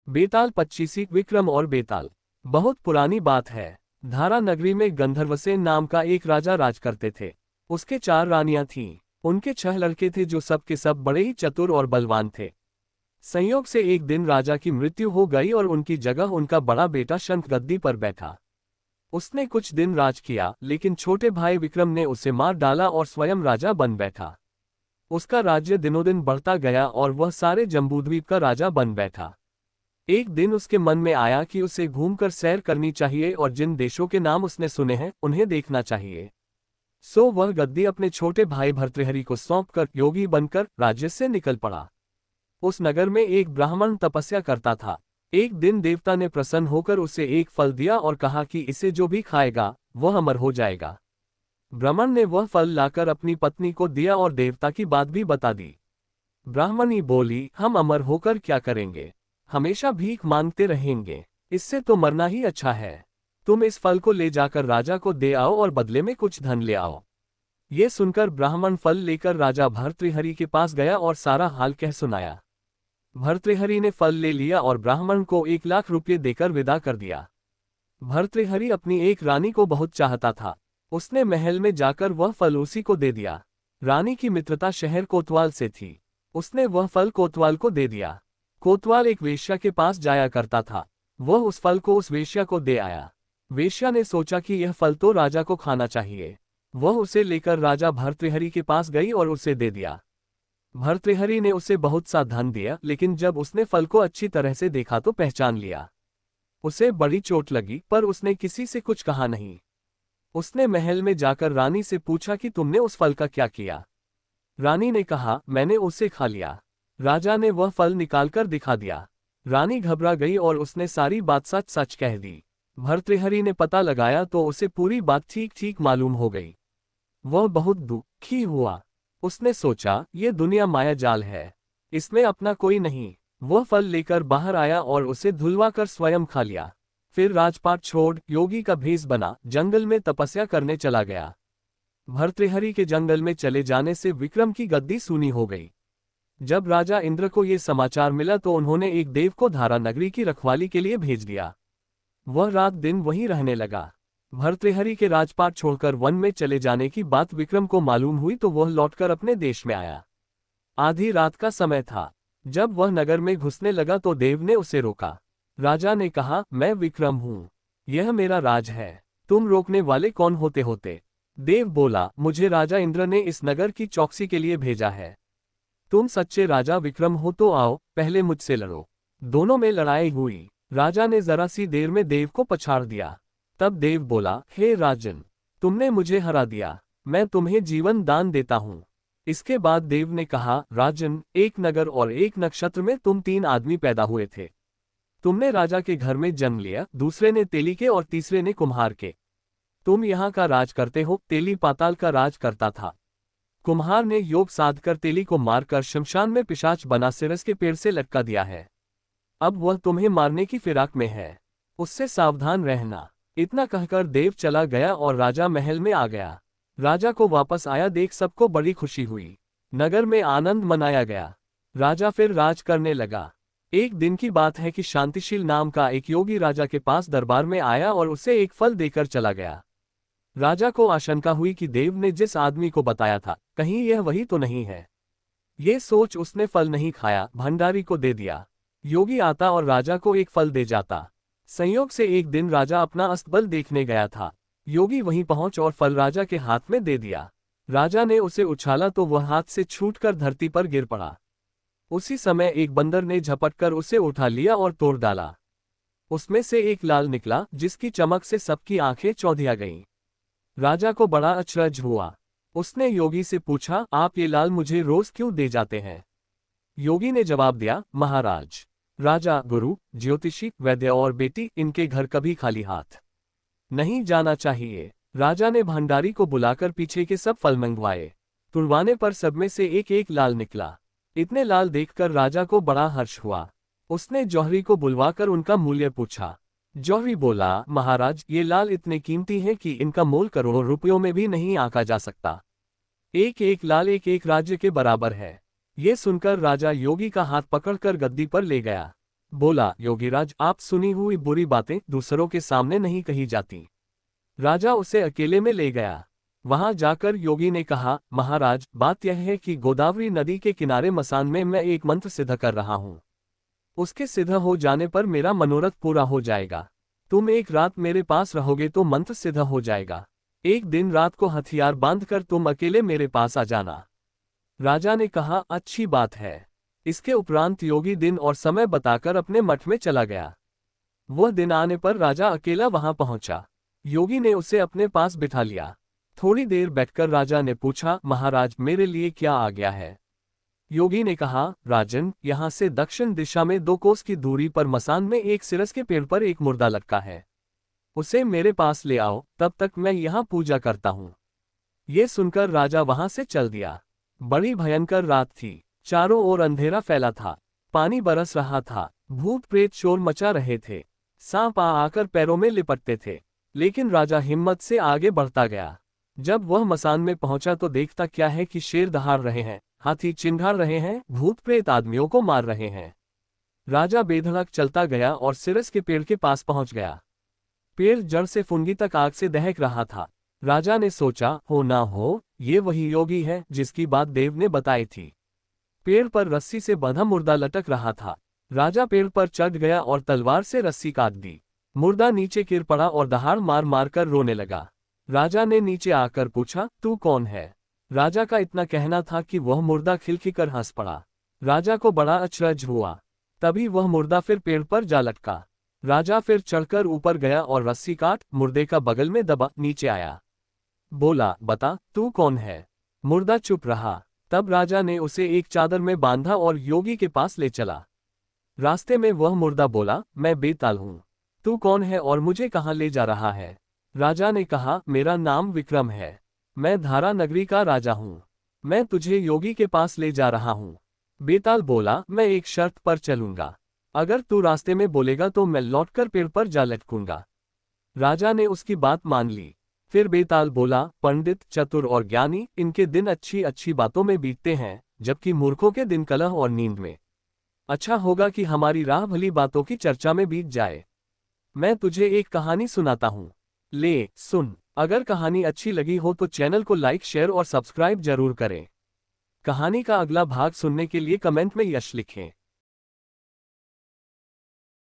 बेताल पच्चीसी। विक्रम और बेताल। बहुत पुरानी बात है। धारा नगरी में गंधर्वसेन नाम का एक राजा राज करते थे। उसके 4 रानियां थीं। उनके 6 लड़के थे जो सब के सब बड़े ही चतुर और बलवान थे। संयोग से एक दिन राजा की मृत्यु हो गई और उनकी जगह उनका बड़ा बेटा शंख गद्दी पर बैठा। उसने कुछ दिन राज किया, लेकिन छोटे भाई विक्रम ने उसे मार डाला और स्वयं राजा बन बैठा। उसका राज्य दिनों दिन बढ़ता गया और वह सारे जम्बूद्वीप का राजा बन बैठा। एक दिन उसके मन में आया कि उसे घूमकर सैर करनी चाहिए और जिन देशों के नाम उसने सुने हैं उन्हें देखना चाहिए। सो वह गद्दी अपने छोटे भाई भर्तृहरि को सौंपकर योगी बनकर राज्य से निकल पड़ा। उस नगर में एक ब्राह्मण तपस्या करता था। एक दिन देवता ने प्रसन्न होकर उसे एक फल दिया और कहा कि इसे जो भी खाएगा वह अमर हो जाएगा। ब्राह्मण ने वह फल लाकर अपनी पत्नी को दिया और देवता की बात भी बता दी। ब्राह्मणी बोली, हम अमर होकर क्या करेंगे, हमेशा भीख मांगते रहेंगे, इससे तो मरना ही अच्छा है। तुम इस फल को ले जाकर राजा को दे आओ और बदले में कुछ धन ले आओ। ये सुनकर ब्राह्मण फल लेकर राजा भर्तृहरि के पास गया और सारा हाल कह सुनाया। भर्तृहरि ने फल ले लिया और ब्राह्मण को 1 लाख रुपये देकर विदा कर दिया। भर्तृहरि अपनी एक रानी को बहुत चाहता था। उसने महल में जाकर वह फल उसी को दे दिया। रानी की मित्रता शहर कोतवाल से थी। उसने वह फल कोतवाल को दे दिया। कोतवाल एक वेश्या के पास जाया करता था। वह उस फल को उस वेश्या को दे आया। वेश्या ने सोचा कि यह फल तो राजा को खाना चाहिए। वह उसे लेकर राजा भर्तृहरि के पास गई और उसे दे दिया। भर्तृहरि ने उसे बहुत सा धन दिया, लेकिन जब उसने फल को अच्छी तरह से देखा तो पहचान लिया। उसे बड़ी चोट लगी, पर उसने किसी से कुछ कहा नहीं। उसने महल में जाकर रानी से पूछा कि तुमने उस फल का क्या किया। रानी ने कहा, मैंने उसे खा लिया। राजा ने वह फल निकालकर दिखा दिया। रानी घबरा गई और उसने सारी बात सच सच कह दी। भर्तृहरि ने पता लगाया तो उसे पूरी बात ठीक ठीक मालूम हो गई। वह बहुत दुखी हुआ। उसने सोचा, ये दुनिया माया जाल है, इसमें अपना कोई नहीं। वह फल लेकर बाहर आया और उसे धुलवा कर स्वयं खा लिया। फिर राजपाट छोड़ योगी का भेष बना जंगल में तपस्या करने चला गया। भर्तृहरि के जंगल में चले जाने से विक्रम की गद्दी सूनी हो गई। जब राजा इंद्र को ये समाचार मिला तो उन्होंने एक देव को धारा नगरी की रखवाली के लिए भेज दिया। वह रात दिन वहीं रहने लगा। भर्तृहरि के राजपाट छोड़कर वन में चले जाने की बात विक्रम को मालूम हुई तो वह लौटकर अपने देश में आया। आधी रात का समय था। जब वह नगर में घुसने लगा तो देव ने उसे रोका। राजा ने कहा, मैं विक्रम हूँ, यह मेरा राज है, तुम रोकने वाले कौन होते। देव बोला, मुझे राजा इंद्र ने इस नगर की चौकसी के लिए भेजा है। तुम सच्चे राजा विक्रम हो तो आओ, पहले मुझसे लड़ो। दोनों में लड़ाई हुई। राजा ने जरा सी देर में देव को पछाड़ दिया। तब देव बोला, हे राजन, तुमने मुझे हरा दिया, मैं तुम्हें जीवन दान देता हूँ। इसके बाद देव ने कहा, राजन, एक नगर और एक नक्षत्र में तुम 3 आदमी पैदा हुए थे। तुमने राजा के घर में जन्म लिया, दूसरे ने तेली के और तीसरे ने कुम्हार के। तुम यहाँ का राज करते हो, तेली पाताल का राज करता था। कुम्हार ने योग साधकर तेली को मारकर शमशान में पिशाच बना सिरस के पेड़ से लटका दिया है। अब वह तुम्हें मारने की फिराक में है, उससे सावधान रहना। इतना कहकर देव चला गया और राजा महल में आ गया। राजा को वापस आया देख सबको बड़ी खुशी हुई। नगर में आनंद मनाया गया। राजा फिर राज करने लगा। एक दिन की बात है कि शांतिशील नाम का एक योगी राजा के पास दरबार में आया और उसे एक फल देकर चला गया। राजा को आशंका हुई कि देव ने जिस आदमी को बताया था कहीं यह वही तो नहीं है। ये सोच उसने फल नहीं खाया, भंडारी को दे दिया। योगी आता और राजा को एक फल दे जाता। संयोग से एक दिन राजा अपना अस्तबल देखने गया था। योगी वहीं पहुंच और फल राजा के हाथ में दे दिया। राजा ने उसे उछाला तो वह हाथ से छूटकर धरती पर गिर पड़ा। उसी समय एक बंदर ने झपटकर उसे उठा लिया और तोड़ डाला। उसमें से एक लाल निकला जिसकी चमक से सबकी आंखें चौंधिया गईं। राजा को बड़ा अचरज हुआ। उसने योगी से पूछा, आप ये लाल मुझे रोज क्यों दे जाते हैं। योगी ने जवाब दिया, महाराज, राजा, गुरु, ज्योतिषी, वैद्य और बेटी, इनके घर कभी खाली हाथ नहीं जाना चाहिए। राजा ने भंडारी को बुलाकर पीछे के सब फल मंगवाए। तुड़वाने पर सब में से एक एक लाल निकला। इतने लाल देखकर राजा को बड़ा हर्ष हुआ। उसने जौहरी को बुलवाकर उनका मूल्य पूछा। जौहरी बोला, महाराज, ये लाल इतने कीमती हैं कि इनका मोल करोड़ों रुपयों में भी नहीं आंका जा सकता। एक एक लाल एक एक राज्य के बराबर है। ये सुनकर राजा योगी का हाथ पकड़कर गद्दी पर ले गया। बोला, योगीराज, आप सुनी हुई बुरी बातें दूसरों के सामने नहीं कही जाती। राजा उसे अकेले में ले गया। वहां जाकर योगी ने कहा, महाराज, बात यह है कि गोदावरी नदी के किनारे मसान में मैं एक मंत्र सिद्ध कर रहा हूं। उसके सिद्ध हो जाने पर मेरा मनोरथ पूरा हो जाएगा। तुम एक रात मेरे पास रहोगे तो मंत्र सिद्ध हो जाएगा। एक दिन रात को हथियार बांधकर तुम अकेले मेरे पास आ जाना। राजा ने कहा, अच्छी बात है। इसके उपरांत योगी दिन और समय बताकर अपने मठ में चला गया। वह दिन आने पर राजा अकेला वहां पहुंचा। योगी ने उसे अपने पास बिठा लिया। थोड़ी देर बैठकर राजा ने पूछा, महाराज, मेरे लिए क्या आ गया है? योगी ने कहा, राजन, यहाँ से दक्षिण दिशा में 2 कोस की दूरी पर मसान में एक सिरस के पेड़ पर एक मुर्दा लटका है। उसे मेरे पास ले आओ, तब तक मैं यहाँ पूजा करता हूँ। ये सुनकर राजा वहां से चल दिया। बड़ी भयंकर रात थी। चारों ओर अंधेरा फैला था। पानी बरस रहा था। भूत प्रेत शोर मचा रहे थे। सांप आ आकर पैरों में लिपटते थे। लेकिन राजा हिम्मत से आगे बढ़ता गया। जब वह मसान में पहुंचा तो देखता क्या है कि शेर दहाड़ रहे हैं, हाथी चिंघाड़ रहे हैं, भूत प्रेत आदमियों को मार रहे हैं। राजा बेधड़क चलता गया और सिरस के पेड़ के पास पहुंच गया। पेड़ जड़ से फुनगी तक आग से दहक रहा था। राजा ने सोचा, हो ना हो, ये वही योगी है जिसकी बात देव ने बताई थी। पेड़ पर रस्सी से बंधा मुर्दा लटक रहा था। राजा पेड़ पर चढ़ गया और तलवार से रस्सी काट दी। मुर्दा नीचे गिर पड़ा और दहाड़ मार मार कर रोने लगा। राजा ने नीचे आकर पूछा, तू कौन है? राजा का इतना कहना था कि वह मुर्दा खिलखिलकर हंस पड़ा। राजा को बड़ा अचरज हुआ। तभी वह मुर्दा फिर पेड़ पर जा लटका। राजा फिर चढ़कर ऊपर गया और रस्सी काट मुर्दे का बगल में दबा नीचे आया। बोला, बता, तू कौन है? मुर्दा चुप रहा। तब राजा ने उसे एक चादर में बांधा और योगी के पास ले चला। रास्ते में वह मुर्दा बोला, मैं बेताल हूँ। तू कौन है और मुझे कहाँ ले जा रहा है? राजा ने कहा, मेरा नाम विक्रम है। मैं धारा नगरी का राजा हूँ। मैं तुझे योगी के पास ले जा रहा हूँ। बेताल बोला, मैं एक शर्त पर चलूंगा। अगर तू रास्ते में बोलेगा तो मैं लौटकर पेड़ पर जा लटकूंगा। राजा ने उसकी बात मान ली। फिर बेताल बोला, पंडित, चतुर और ज्ञानी, इनके दिन अच्छी अच्छी बातों में बीतते हैं, जबकि मूर्खों के दिन कलह और नींद में। अच्छा होगा कि हमारी राह भली बातों की चर्चा में बीत जाए। मैं तुझे एक कहानी सुनाता हूँ। ले सुन। अगर कहानी अच्छी लगी हो तो चैनल को लाइक, शेयर और सब्सक्राइब जरूर करें। कहानी का अगला भाग सुनने के लिए कमेंट में यश लिखें।